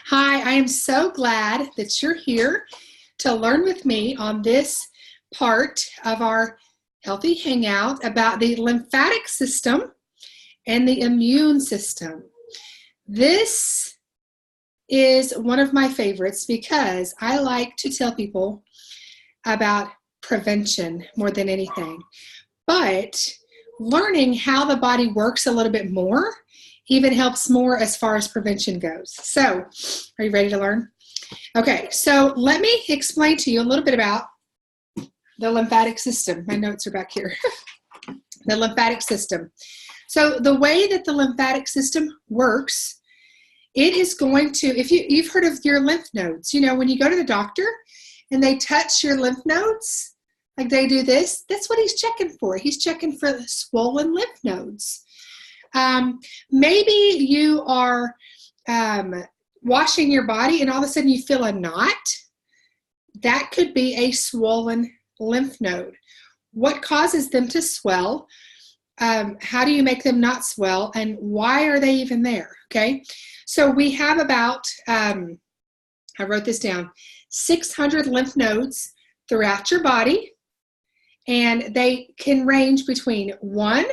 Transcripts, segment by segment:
Hi, I am so glad that you're here to learn with me on this part of our healthy hangout about the lymphatic system and the immune system. This is one of my favorites because I like to tell people about prevention more than anything. But learning how the body works a little bit more even helps more as far as prevention goes. So, are you ready to learn? Okay, so let me explain to you a little bit about the lymphatic system. My notes are back here. The lymphatic system. So the way that the lymphatic system works, it is going to, if you've heard of your lymph nodes, you know, when you go to the doctor and they touch your lymph nodes, like they do this, that's what he's checking for. He's checking for the swollen lymph nodes. Maybe you are washing your body and all of a sudden you feel a knot. That could be a swollen lymph node. What causes them to swell? How do you make them not swell? And why are they even there? Okay, so we have about, I wrote this down, 600 lymph nodes throughout your body, and they can range between 1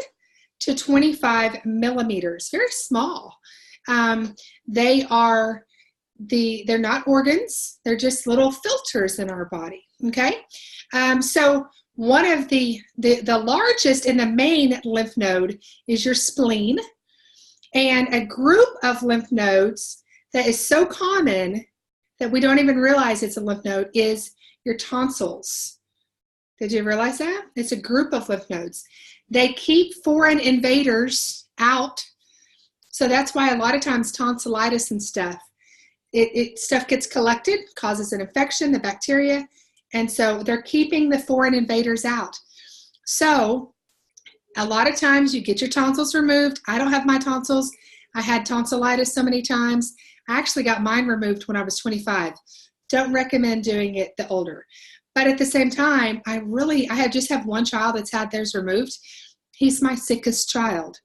to 25 millimeters, very small. They're not organs, they're just little filters in our body, okay? So one of the largest and the main lymph node is your spleen, and a group of lymph nodes that is so common that we don't even realize it's a lymph node is your tonsils. Did you realize that? It's a group of lymph nodes. They keep foreign invaders out. So that's why a lot of times tonsillitis and stuff, stuff gets collected, causes an infection, the bacteria, and so they're keeping the foreign invaders out. So a lot of times you get your tonsils removed. I don't have my tonsils. I had tonsillitis so many times. I actually got mine removed when I was 25. Don't recommend doing it the older. But at the same time, I just have one child that's had theirs removed. He's my sickest child.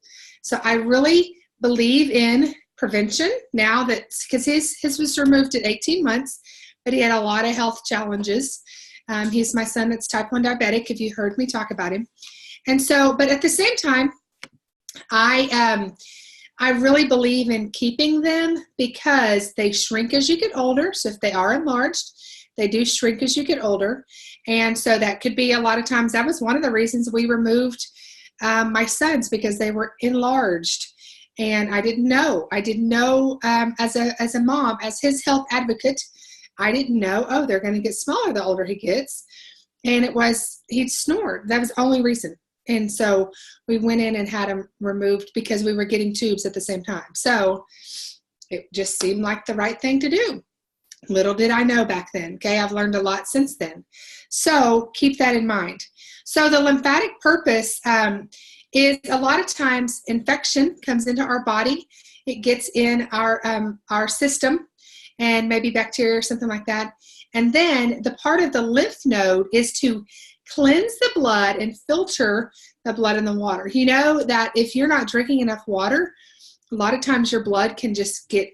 So I really believe in prevention now because his was removed at 18 months, but he had a lot of health challenges. He's my son that's type 1 diabetic, if you heard me talk about him. And so, but at the same time, I really believe in keeping them because they shrink as you get older. So if they are enlarged, they do shrink as you get older. And so that could be a lot of times, that was one of the reasons we removed my sons, because they were enlarged. And I didn't know as a mom, as his health advocate, I didn't know, oh, they're going to get smaller the older he gets. And he'd snore. That was the only reason. And so we went in and had him removed because we were getting tubes at the same time. So it just seemed like the right thing to do. Little did I know back then, okay? I've learned a lot since then. So keep that in mind. So the lymphatic purpose is a lot of times infection comes into our body. It gets in our system and maybe bacteria or something like that. And then the part of the lymph node is to cleanse the blood and filter the blood in the water. You know that if you're not drinking enough water, a lot of times your blood can just get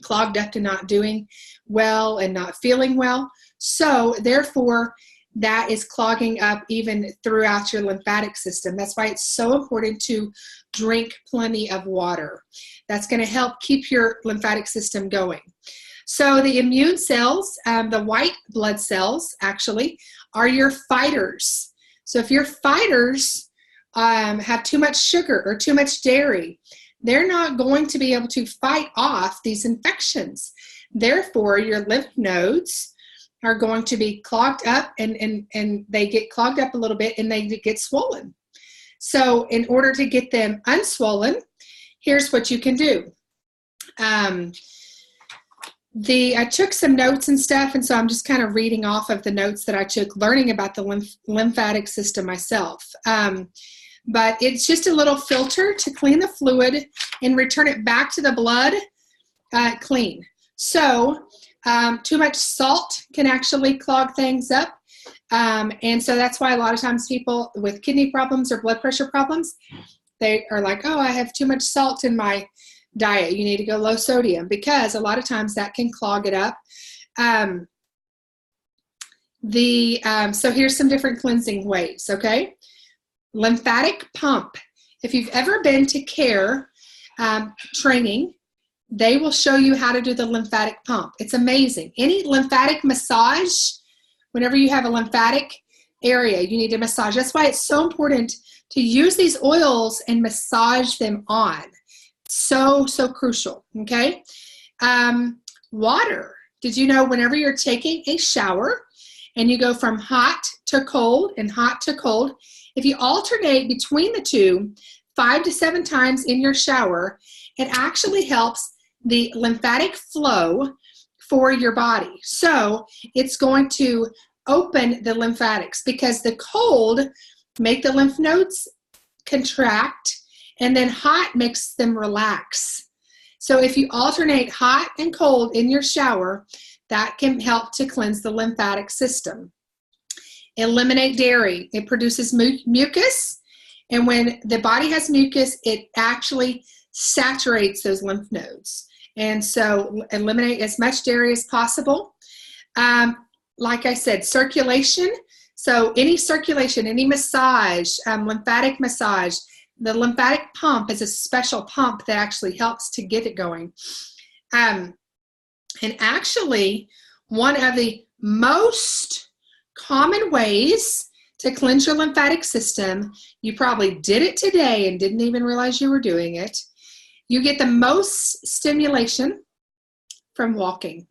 clogged up to not doing well and not feeling well. So therefore, that is clogging up even throughout your lymphatic system. That's why it's so important to drink plenty of water. That's going to help keep your lymphatic system going. So the immune cells, the white blood cells actually, are your fighters. So if your fighters have too much sugar or too much dairy, they're not going to be able to fight off these infections. Therefore, your lymph nodes are going to be clogged up, and they get clogged up a little bit and they get swollen. So in order to get them unswollen, here's what you can do. I took some notes and stuff, and so I'm just kind of reading off of the notes that I took learning about the lymphatic system myself. But it's just a little filter to clean the fluid and return it back to the blood clean. So too much salt can actually clog things up. And so that's why a lot of times people with kidney problems or blood pressure problems, they are like, oh, I have too much salt in my diet. You need to go low sodium because a lot of times that can clog it up. So here's some different cleansing ways, okay? Lymphatic pump. If you've ever been to CARE training, they will show you how to do the lymphatic pump. It's amazing. Any lymphatic massage, whenever you have a lymphatic area, you need to massage. That's why it's so important to use these oils and massage them on. So crucial, okay? Water. Did you know whenever you're taking a shower and you go from hot to cold and hot to cold, if you alternate between the two 5 to 7 times in your shower, it actually helps the lymphatic flow for your body. So it's going to open the lymphatics because the cold make the lymph nodes contract and then hot makes them relax. So if you alternate hot and cold in your shower, that can help to cleanse the lymphatic system. Eliminate dairy. It produces mucus, and when the body has mucus, it actually saturates those lymph nodes. And so eliminate as much dairy as possible. Like I said, circulation. So any circulation, any massage, lymphatic massage, the lymphatic pump is a special pump that actually helps to get it going. And actually, one of the most common ways to cleanse your lymphatic system, you probably did it today and didn't even realize you were doing it. You get the most stimulation from walking.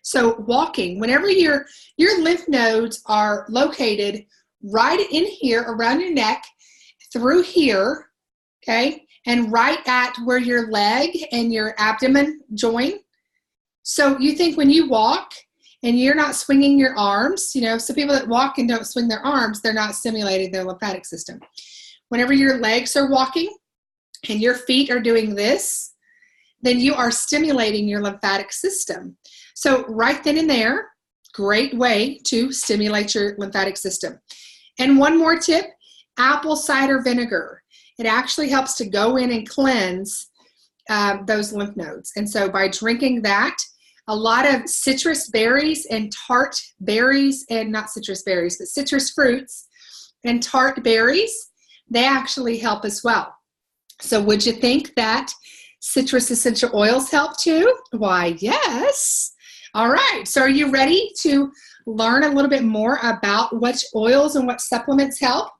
So walking, whenever your lymph nodes are located right in here around your neck, through here, okay, and right at where your leg and your abdomen join. So you think when you walk and you're not swinging your arms, so people that walk and don't swing their arms, they're not stimulating their lymphatic system. Whenever your legs are walking and your feet are doing this, then you are stimulating your lymphatic system. So right then and there, great way to stimulate your lymphatic system. And one more tip, apple cider vinegar. It actually helps to go in and cleanse those lymph nodes. And so by drinking that, a lot of citrus berries and tart berries, and not citrus berries, but citrus fruits and tart berries, they actually help as well. So would you think that citrus essential oils help too? Why, yes. All right, so are you ready to learn a little bit more about which oils and what supplements help?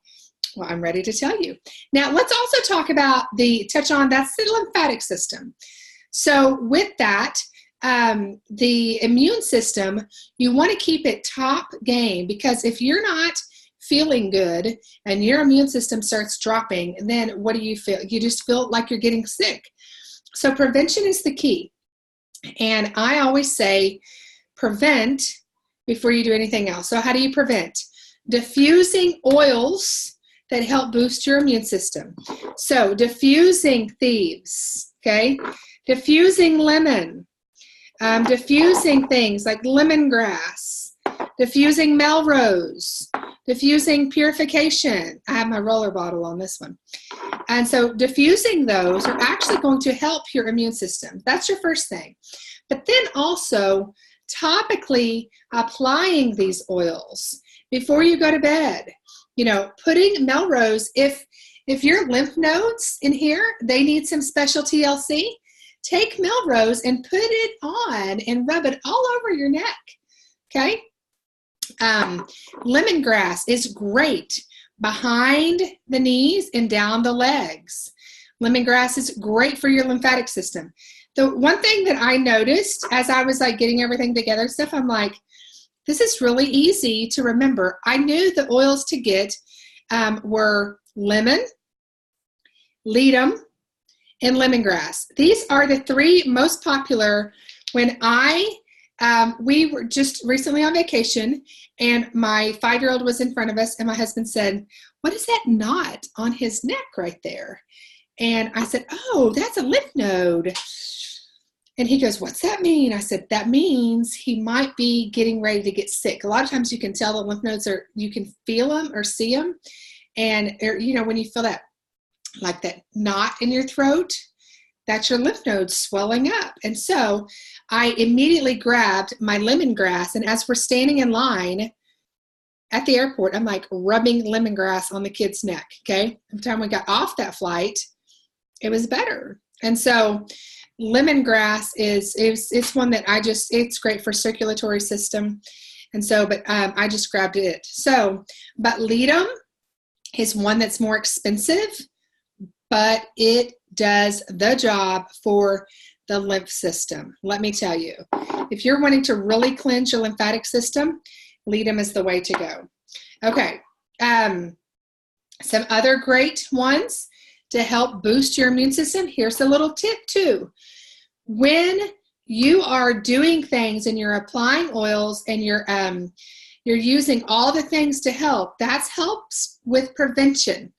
Well, I'm ready to tell you. Now, let's also talk about that's the lymphatic system. So with that, the immune system, you want to keep it top game, because if you're not feeling good and your immune system starts dropping, then what do you feel? You just feel like you're getting sick. So prevention is the key. And I always say prevent before you do anything else. So how do you prevent? Diffusing oils that help boost your immune system. So diffusing thieves, okay? Diffusing lemon, diffusing things like lemongrass, diffusing Melrose, diffusing purification. I have my roller bottle on this one. And so diffusing those are actually going to help your immune system. That's your first thing. But then also topically applying these oils before you go to bed. Putting Melrose, if your lymph nodes in here, they need some special TLC, take Melrose and put it on and rub it all over your neck, okay? Lemongrass is great behind the knees and down the legs. Lemongrass is great for your lymphatic system. The one thing that I noticed as I was getting everything together stuff, I'm like, this is really easy to remember. I knew the oils to get were lemon, ledum, and lemongrass. These are the 3 most popular. When we were just recently on vacation, and my 5-year-old was in front of us, and my husband said, "What is that knot on his neck right there?" And I said, "Oh, that's a lymph node." And he goes, "What's that mean?" I said, "That means he might be getting ready to get sick." A lot of times you can tell the lymph nodes you can feel them or see them. And, when you feel that, like that knot in your throat, that's your lymph nodes swelling up. And so I immediately grabbed my lemongrass, and as we're standing in line at the airport, I'm like rubbing lemongrass on the kid's neck, okay? By the time we got off that flight, it was better. And so lemongrass is one that it's great for circulatory system. And so, but I just grabbed it. So, but ledum is one that's more expensive, but it does the job for the lymph system. Let me tell you, if you're wanting to really cleanse your lymphatic system, ledum is the way to go. Okay, some other great ones to help boost your immune system. Here's a little tip too. When you are doing things and you're applying oils and you're using all the things to help, that helps with prevention.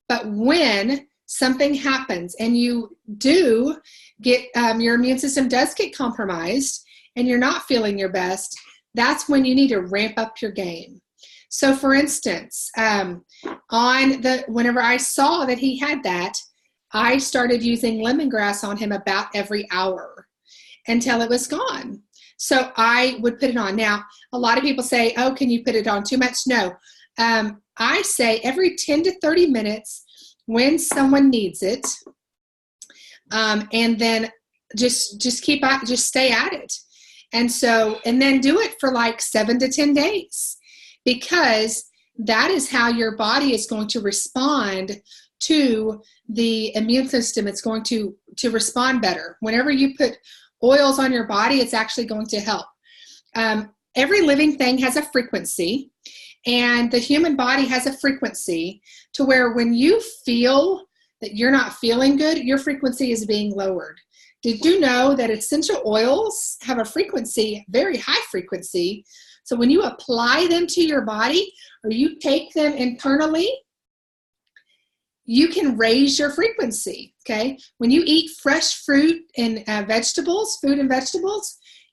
But when something happens and you do get, your immune system does get compromised and you're not feeling your best, that's when you need to ramp up your game. So for instance, whenever I saw that he had that, I started using lemongrass on him about every hour until it was gone. So I would put it on. Now, a lot of people say, oh, can you put it on too much? No. I say every 10 to 30 minutes when someone needs it, and then just stay at it. And then do it for like 7 to 10 days, because that is how your body is going to respond to the immune system. It's going to respond better. Whenever you put oils on your body, it's actually going to help. Every living thing has a frequency, and the human body has a frequency to where when you feel that you're not feeling good, your frequency is being lowered. Did you know that essential oils have a frequency, very high frequency? So when you apply them to your body or you take them internally, you can raise your frequency, okay? When you eat fresh fruit and vegetables,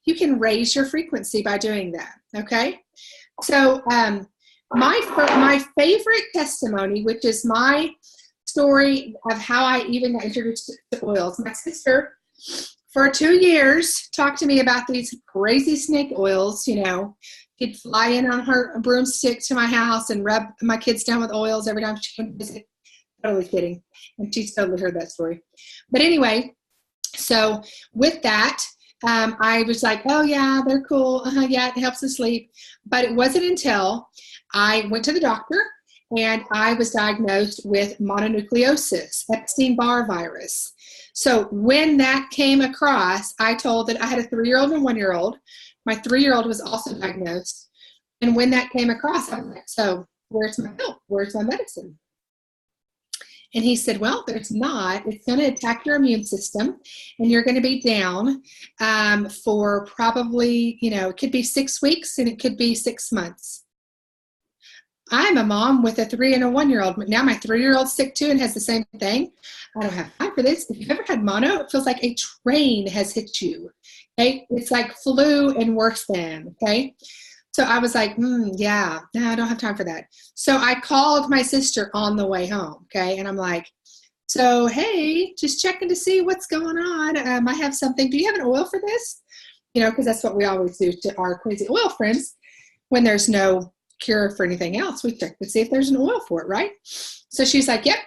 you can raise your frequency by doing that, okay? So my favorite testimony, which is my story of how I even got introduced to oils, my sister for 2 years talked to me about these crazy snake oils. You know, she'd fly in on her broomstick to my house and rub my kids down with oils every time she came to visit. Totally kidding. And she's totally heard that story. But anyway, so with that, I was like, oh yeah, they're cool. Yeah, it helps us sleep. But it wasn't until I went to the doctor and I was diagnosed with mononucleosis, Epstein-Barr virus. So when that came across, I told that I had a 3-year-old and a 1-year-old. My 3-year-old was also diagnosed. And when that came across, I was like, so where's my help? Where's my medicine? And he said, well, there's not. It's going to attack your immune system, and you're going to be down for probably, it could be 6 weeks and it could be 6 months. I'm a mom with a 3 and a 1-year-old. Now my 3-year-old's sick too and has the same thing. I don't have time for this. If you've ever had mono, it feels like a train has hit you. Okay, it's like flu and worse than. Okay, so I was like, yeah, no, I don't have time for that. So I called my sister on the way home. Okay, and I'm like, so hey, just checking to see what's going on. I have something. Do you have an oil for this? Because that's what we always do to our crazy oil friends when there's no cure for anything else. We check to see if there's an oil for it, right? So she's like, yep,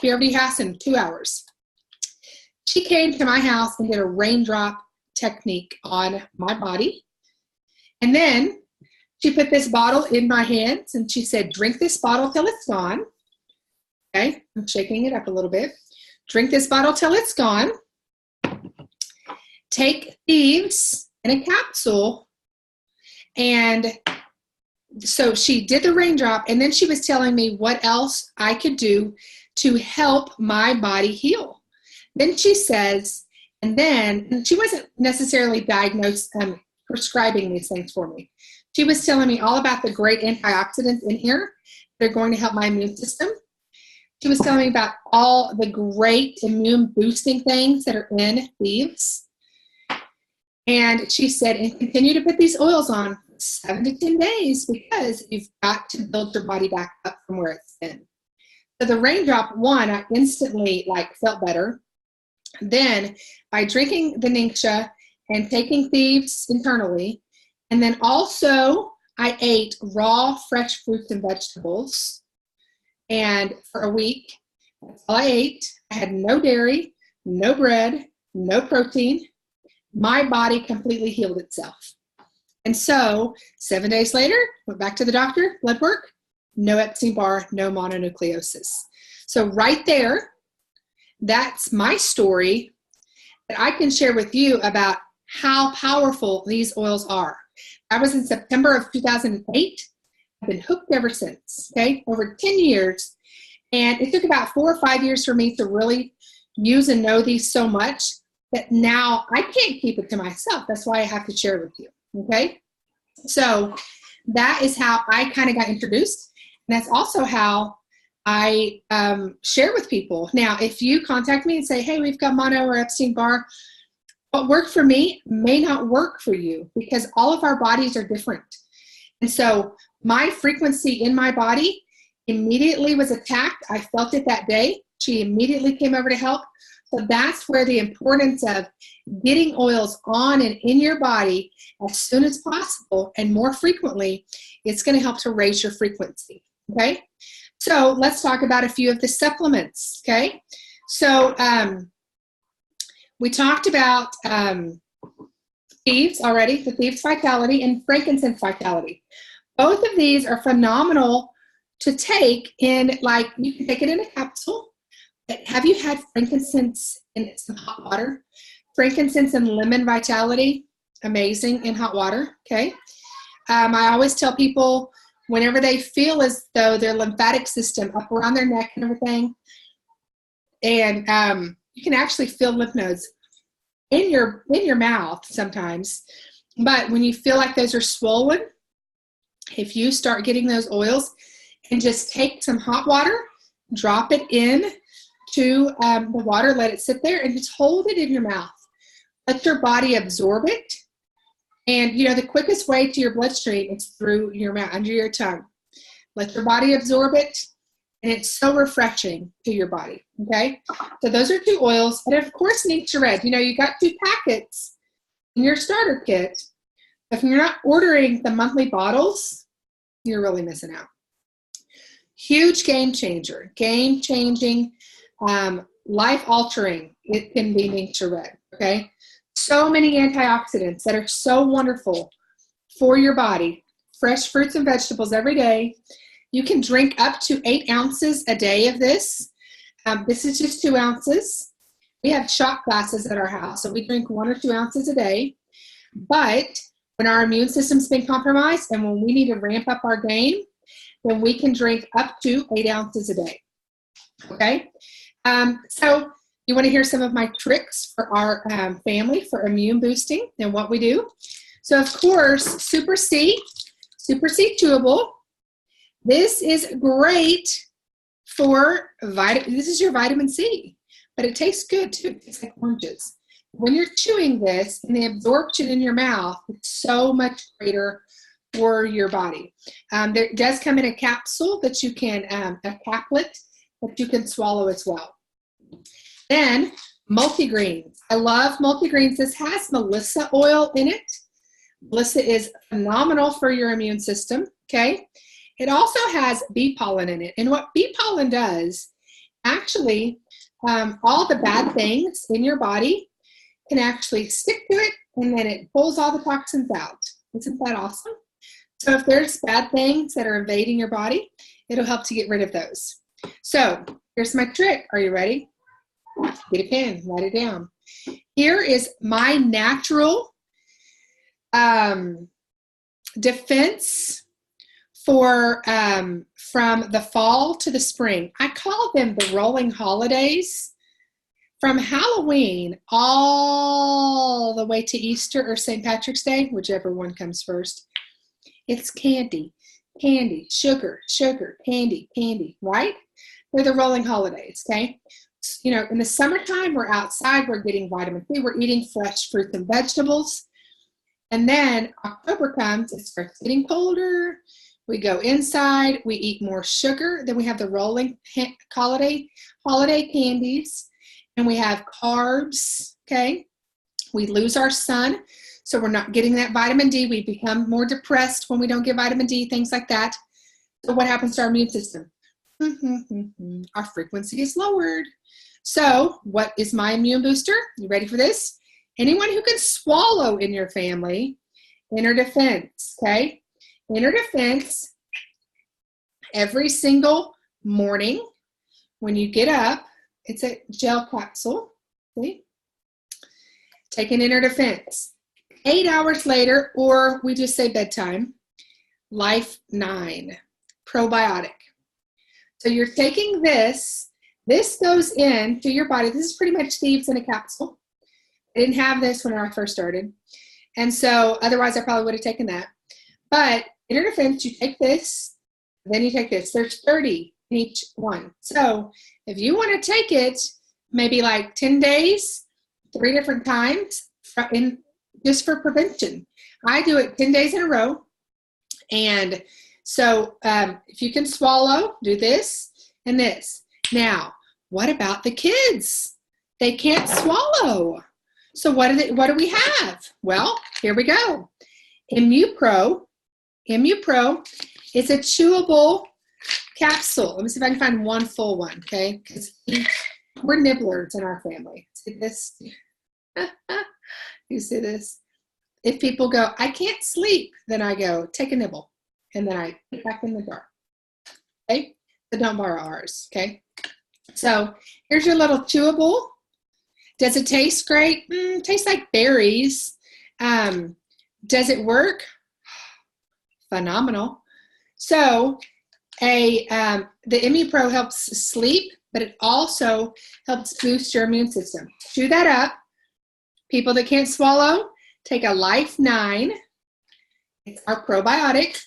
be over to your house in 2 hours. She came to my house and did a raindrop technique on my body. And then she put this bottle in my hands and she said, drink this bottle till it's gone. Okay, I'm shaking it up a little bit. Drink this bottle till it's gone. Take thieves in a capsule. And so she did the raindrop, and then she was telling me what else I could do to help my body heal. Then she says, and she wasn't necessarily diagnosed, prescribing these things for me. She was telling me all about the great antioxidants in here. They're going to help my immune system. She was telling me about all the great immune boosting things that are in thieves. And she said, and continue to put these oils on 7 to 10 days because you've got to build your body back up from where it's been. So the raindrop one, I instantly felt better. Then by drinking the Ningxia and taking thieves internally, and then also I ate raw fresh fruits and vegetables, and for a week, that's all I ate. I had no dairy, no bread, no protein. My body completely healed itself. And so 7 days later, went back to the doctor, blood work, no Epstein-Barr, no mononucleosis. So right there, that's my story that I can share with you about how powerful these oils are. That was in September of 2008. I've been hooked ever since, okay? Over 10 years. And it took about 4 or 5 years for me to really use and know these so much that now I can't keep it to myself. That's why I have to share with you, okay? So that is how I kind of got introduced. And that's also how I share with people. Now, if you contact me and say, hey, we've got mono or Epstein-Barr, what worked for me may not work for you because all of our bodies are different. And so my frequency in my body immediately was attacked. I felt it that day. She immediately came over to help. So that's where the importance of getting oils on and in your body as soon as possible and more frequently, it's going to help to raise your frequency, okay? So let's talk about a few of the supplements, okay? So we talked about thieves already, the thieves vitality and frankincense vitality. Both of these are phenomenal to take in, like, you can take it in a capsule. But have you had frankincense in some hot water? Frankincense and lemon vitality, amazing in hot water, okay? I always tell people whenever they feel as though their lymphatic system up around their neck and everything, and you can actually feel lymph nodes in your mouth sometimes, but when you feel like those are swollen, if you start getting those oils and just take some hot water, drop it in to the water, let it sit there, and just hold it in your mouth. Let your body absorb it. And, you know, the quickest way to your bloodstream is through your mouth, under your tongue. Let your body absorb it, and it's so refreshing to your body, okay? So those are 2 oils. And, of course, Nature Red. You know, you got 2 packets in your starter kit. If you're not ordering the monthly bottles, you're really missing out. Huge game changer, game-changing, life-altering. It can be Nature Red, okay? So many antioxidants that are so wonderful for your body. Fresh fruits and vegetables every day. You can drink up to 8 ounces a day of this. This is just 2 ounces. We have shot glasses at our house, so we drink 1 or 2 ounces a day. But when our immune system's been compromised and when we need to ramp up our game, then we can drink up to 8 ounces a day, okay? So you want to hear some of my tricks for our family for immune boosting and what we do. So, of course, Super C Chewable. This is great for this is your vitamin C, but it tastes good too. It tastes like oranges. When you're chewing this and the absorption in your mouth is so much greater for your body. There does come in a capsule that you can, a caplet that you can swallow as well. Then multigreens. I love multigreens. This has Melissa oil in it. Melissa is phenomenal for your immune system, okay? It also has bee pollen in it. And what bee pollen does, actually, all the bad things in your body can actually stick to it, and then it pulls all the toxins out. Isn't that awesome? So if there's bad things that are invading your body, it'll help to get rid of those. So here's my trick. Are you ready? Get a pen, write it down. Here is my natural defense for from the fall to the spring. I call them the rolling holidays. From Halloween all the way to Easter or St. Patrick's Day, whichever one comes first, it's candy, candy, sugar, sugar, candy, candy, right? They're the rolling holidays, okay? You know, in the summertime, we're outside, we're getting vitamin C, we're eating fresh fruits and vegetables. And then October comes, it starts getting colder. We go inside, we eat more sugar. Then we have the rolling holiday candies. and we have carbs, okay? We lose our sun, so we're not getting that vitamin D. We become more depressed when we don't get vitamin D, things like that. So what happens to our immune system? Our frequency is lowered. So what is my immune booster? You ready for this? Anyone who can swallow in your family, inner defense, okay? Inner defense, every single morning when you get up, it's a gel capsule, see? Take an inner defense. 8 hours later, or we just say bedtime, Life 9, probiotic. So you're taking this goes into your body. This is pretty much thieves in a capsule. I didn't have this when I first started. And so otherwise I probably would have taken that. But inner defense, you take this, then you take this. There's 30 in each one. So if you want to take it, maybe like 10 days, 3 different times, just for prevention. I do it 10 days in a row. And so if you can swallow, do this and this. Now, what about the kids? They can't swallow. So what do we have? Well, here we go. ImmuPro is a chewable capsule. Let me see if I can find one full one, okay? Because we're nibblers in our family. See this? You see this? If people go, I can't sleep, then I go, take a nibble. And then I put it back in the jar. Okay? So don't borrow ours, okay? So here's your little chewable. Does it taste great? Tastes like berries. Does it work? Phenomenal. So the ImmuPro helps sleep, but it also helps boost your immune system. Chew that up. People that can't swallow, take a Life 9. It's our probiotic.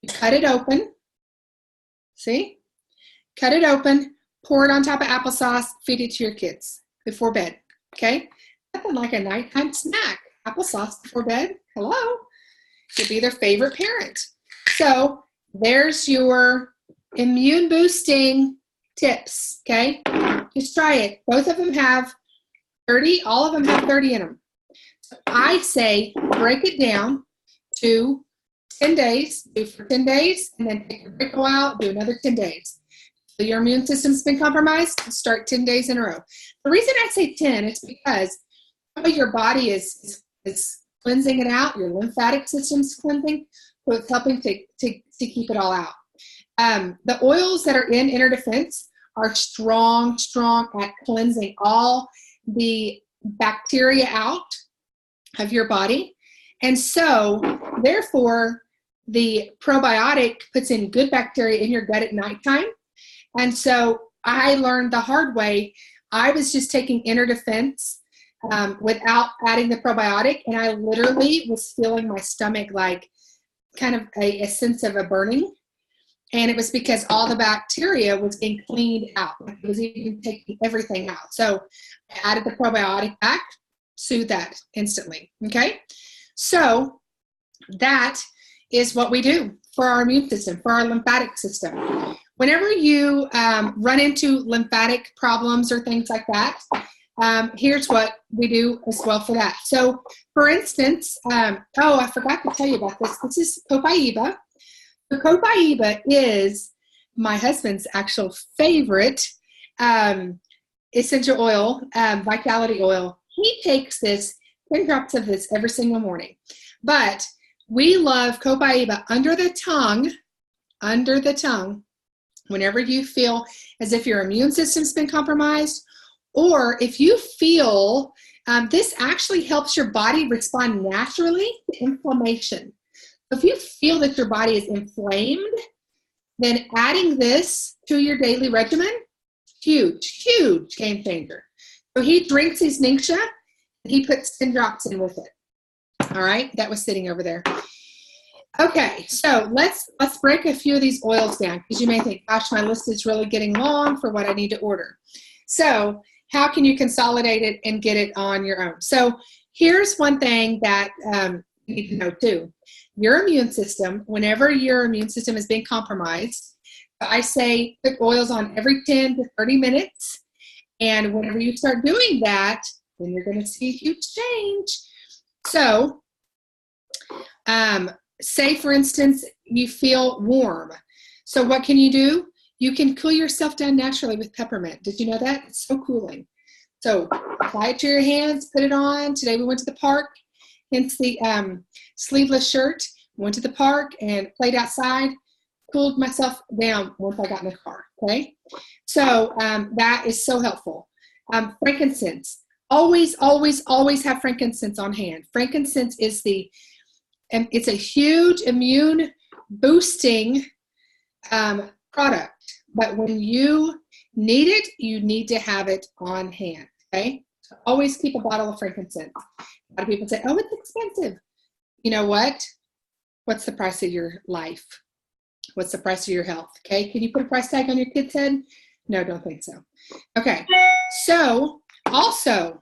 You cut it open. See? Cut it open, pour it on top of applesauce, feed it to your kids before bed, okay? Nothing like a nighttime snack. Applesauce before bed, hello? You'll be their favorite parent. So there's your immune boosting tips, okay? Just try it. Both of them have 30, all of them have 30 in them. So I say break it down to 10 days, do for 10 days, and then take a break, go out, do another 10 days. So your immune system's been compromised, start 10 days in a row. The reason I say 10 is because your body is cleansing it out, your lymphatic system's cleansing, so it's helping to keep it all out. The oils that are in inner defense are strong at cleansing all the bacteria out of your body. And so, therefore, the probiotic puts in good bacteria in your gut at nighttime. And so I learned the hard way. I was just taking inner defense without adding the probiotic, and I literally was feeling my stomach like kind of a sense of a burning. And it was because all the bacteria was being cleaned out. It was even taking everything out. So I added the probiotic back, soothed that instantly, okay? So that is what we do for our immune system, for our lymphatic system. Whenever you run into lymphatic problems or things like that, here's what we do as well for that. So, for instance, I forgot to tell you about this. This is copaiba. So copaiba is my husband's actual favorite essential oil, vitality oil. He takes 10 drops of this every single morning. But we love copaiba under the tongue, whenever you feel as if your immune system's been compromised, or if you feel, this actually helps your body respond naturally to inflammation. If you feel that your body is inflamed, then adding this to your daily regimen, huge game changer. So he drinks his Ningxia, and he puts 10 drops in with it. All right, that was sitting over there. Okay, so let's break a few of these oils down, because you may think, gosh, my list is really getting long for what I need to order. So how can you consolidate it and get it on your own? So here's one thing that you need to know too. Your immune system, whenever your immune system is being compromised, I say put oils on every 10 to 30 minutes. And whenever you start doing that, then you're going to see a huge change. So, say for instance, you feel warm. So what can you do? You can cool yourself down naturally with peppermint. Did you know that? It's so cooling. So apply it to your hands, put it on. Today we went to the park, hence the sleeveless shirt. Went to the park and played outside, cooled myself down once I got in the car, okay? So that is so helpful. Frankincense. Always, always, always have frankincense on hand. Frankincense is it's a huge immune boosting product, but when you need it, you need to have it on hand, okay? So always keep a bottle of frankincense. A lot of people say, oh, it's expensive. You know what? What's the price of your life? What's the price of your health? Okay, can you put a price tag on your kid's head? No, don't think so. Okay, so also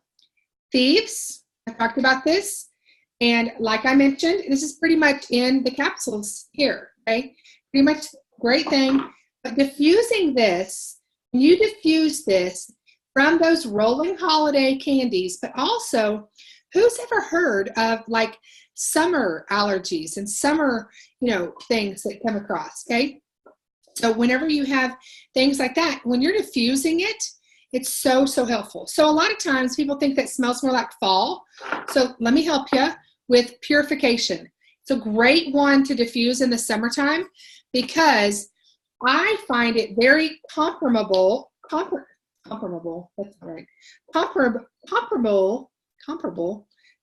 thieves, I talked about this, and like I mentioned, this is pretty much in the capsules here, okay? Pretty much great thing, but diffusing this, when you diffuse this from those rolling holiday candies, but also, who's ever heard of like summer allergies and summer, things that come across, okay? So whenever you have things like that, when you're diffusing it, it's so, so helpful. So a lot of times people think that smells more like fall. So let me help you with purification. It's a great one to diffuse in the summertime because I find it very comparable, that's all right, comparable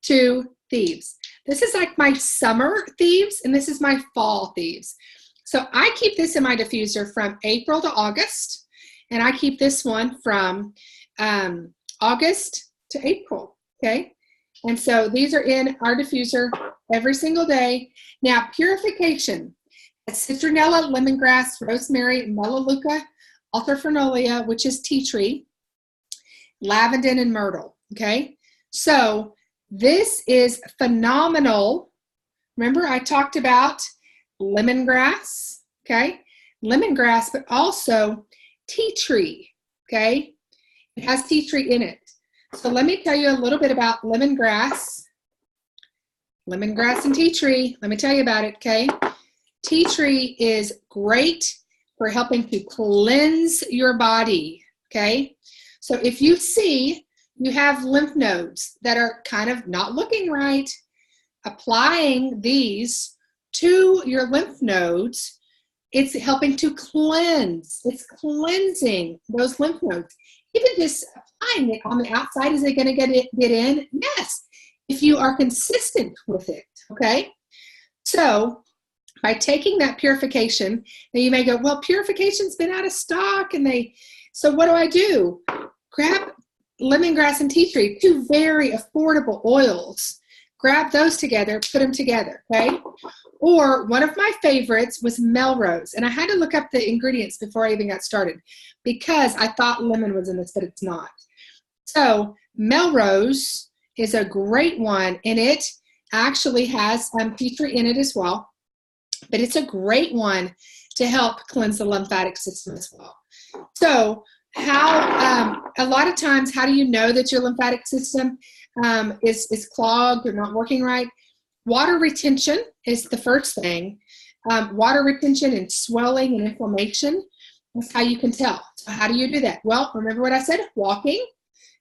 to thieves. This is like my summer thieves, and this is my fall thieves. So I keep this in my diffuser from April to August, and I keep this one from August to April, okay? And so these are in our diffuser every single day. Now, purification, citronella, lemongrass, rosemary, melaleuca, altarfernolia, which is tea tree, lavender, and myrtle, okay? So this is phenomenal. Remember, I talked about lemongrass, okay? Lemongrass, but also tea tree, okay? It has tea tree in it. So let me tell you a little bit about lemongrass. Lemongrass and tea tree, let me tell you about it, okay? Tea tree is great for helping to cleanse your body, okay? So if you see you have lymph nodes that are kind of not looking right, applying these to your lymph nodes, it's helping to cleanse. It's cleansing those lymph nodes. Even just applying it on the outside, is it going to get in? Yes, if you are consistent with it, okay? So by taking that purification, now you may go, well, purification's been out of stock, so what do? Grab lemongrass and tea tree, two very affordable oils. Grab those together, put them together, okay? Or one of my favorites was Melrose, and I had to look up the ingredients before I even got started because I thought lemon was in this, but it's not. So Melrose is a great one, and it actually has tea tree in it as well, but it's a great one to help cleanse the lymphatic system as well. So how, a lot of times, how do you know that your lymphatic system is clogged or not working right? Water retention is the first thing. Water retention and swelling and inflammation is how you can tell. So how do you do that? Well, remember what I said, walking,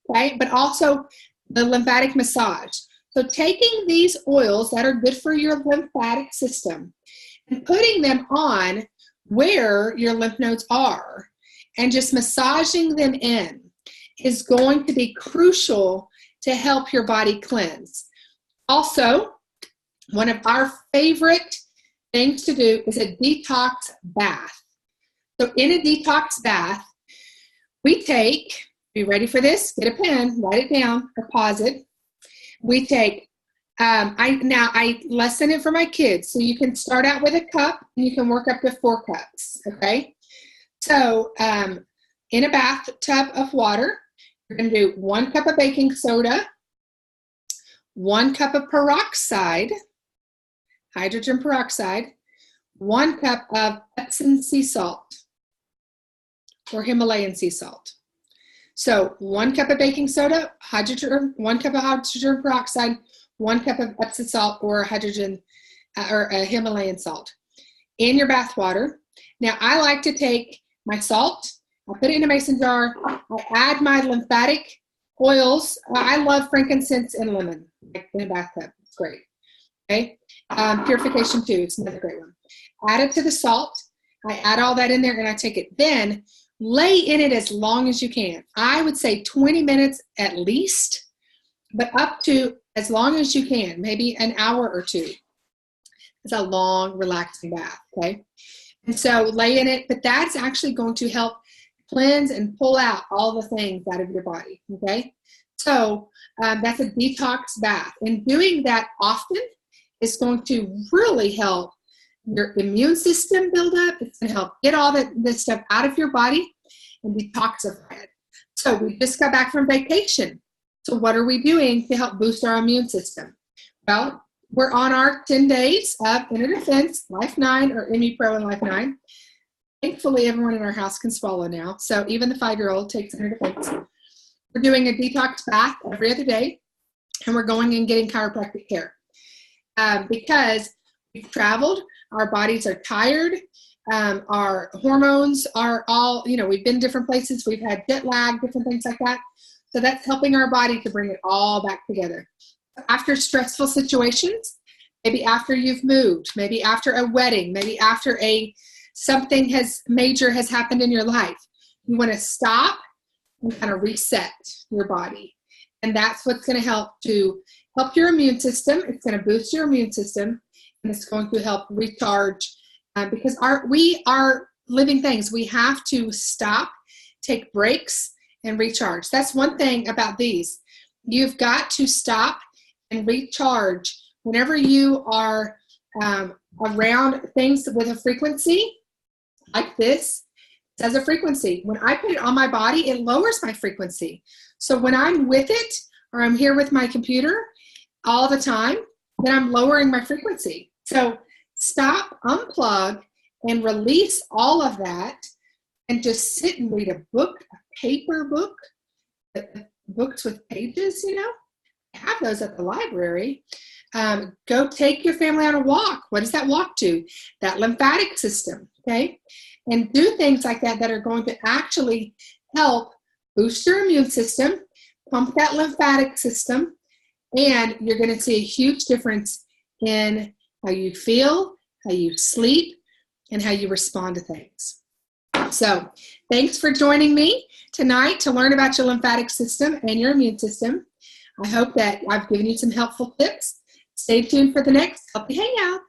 okay? But also the lymphatic massage. So taking these oils that are good for your lymphatic system and putting them on where your lymph nodes are and just massaging them in is going to be crucial to help your body cleanse. Also, one of our favorite things to do is a detox bath. So in a detox bath, we take, be ready for this, get a pen, write it down or pause it. We take, I lessen it for my kids. So you can start out with a cup and you can work up to 4 cups, okay? So in a bathtub of water, you're going to do 1 cup of baking soda, 1 cup of peroxide, hydrogen peroxide, 1 cup of Epsom sea salt or Himalayan sea salt. So 1 cup of baking soda, 1 cup of hydrogen peroxide, 1 cup of Epsom salt or hydrogen or a Himalayan salt in your bath water. Now, I like to take my salt, I put it in a mason jar, I add my lymphatic oils. I love frankincense and lemon in a bathtub. It's great. Okay. Purification 2 is another great one. Add it to the salt. I add all that in there and I take it. Then lay in it as long as you can. I would say 20 minutes at least, but up to as long as you can, maybe an hour or 2. It's a long, relaxing bath, okay? And so lay in it, but that's actually going to help cleanse and pull out all the things out of your body, okay? So that's a detox bath. And doing that often is going to really help your immune system build up. It's going to help get all this stuff out of your body and detoxify it. So we just got back from vacation. So what are we doing to help boost our immune system? Well, we're on our 10 days of Inner Defense, Life 9, or ME Pro and Life 9. Thankfully, everyone in our house can swallow now. So even the 5-year-old takes Inner Defense. We're doing a detox bath every other day, and we're going and getting chiropractic care. Because we've traveled, our bodies are tired, our hormones are all, we've been different places, we've had jet lag, different things like that. So that's helping our body to bring it all back together. After stressful situations, maybe after you've moved, maybe after a wedding, maybe after something major has happened in your life, you want to stop and kind of reset your body. And that's what's going to help your immune system. It's going to boost your immune system, and it's going to help recharge because we are living things. We have to stop, take breaks, and recharge. That's one thing about these. You've got to stop and recharge whenever you are around things with a frequency like this. It has a frequency. When I put it on my body, it lowers my frequency. So when I'm with it, or I'm here with my computer all the time, then I'm lowering my frequency. So stop, unplug, and release all of that, and just sit and read a book, a paper book, books with pages, I have those at the library. Go take your family on a walk. What does that walk to? That lymphatic system, okay? And do things like that that are going to actually help boost your immune system, pump that lymphatic system, and you're going to see a huge difference in how you feel, how you sleep, and how you respond to things. So thanks for joining me tonight to learn about your lymphatic system and your immune system. I hope that I've given you some helpful tips. Stay tuned for the next Healthy Hangout.